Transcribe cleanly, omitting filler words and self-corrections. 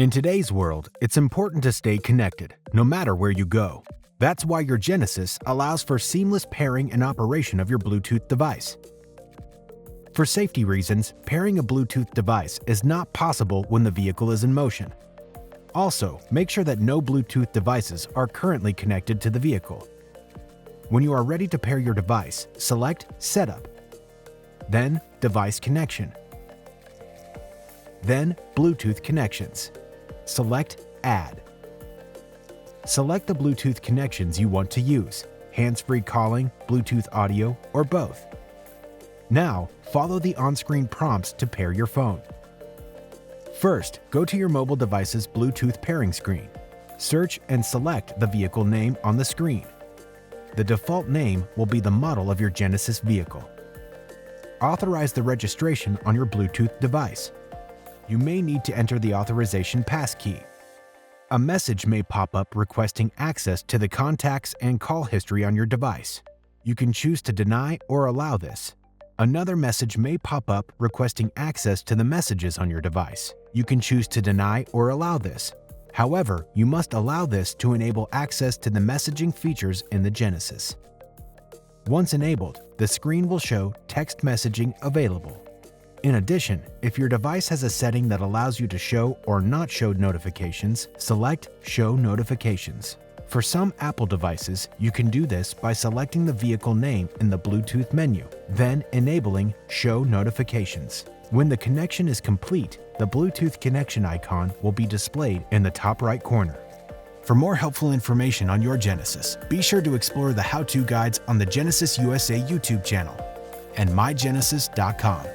In today's world, it's important to stay connected, no matter where you go. That's why your Genesis allows for seamless pairing and operation of your Bluetooth device. For safety reasons, pairing a Bluetooth device is not possible when the vehicle is in motion. Also, make sure that no Bluetooth devices are currently connected to the vehicle. When you are ready to pair your device, select Setup, then Device Connection, then Bluetooth Connections. Select Add. Select the Bluetooth connections you want to use, hands-free calling, Bluetooth audio, or both. Now, follow the on-screen prompts to pair your phone. First, go to your mobile device's Bluetooth pairing screen. Search and select the vehicle name on the screen. The default name will be the model of your Genesis vehicle. Authorize the registration on your Bluetooth device. You may need to enter the authorization passkey. A message may pop up requesting access to the contacts and call history on your device. You can choose to deny or allow this. Another message may pop up requesting access to the messages on your device. You can choose to deny or allow this. However, you must allow this to enable access to the messaging features in the Genesis. Once enabled, the screen will show text messaging available. In addition, if your device has a setting that allows you to show or not show notifications, select Show Notifications. For some Apple devices, you can do this by selecting the vehicle name in the Bluetooth menu, then enabling Show Notifications. When the connection is complete, the Bluetooth connection icon will be displayed in the top right corner. For more helpful information on your Genesis, be sure to explore the how-to guides on the Genesis USA YouTube channel and mygenesis.com.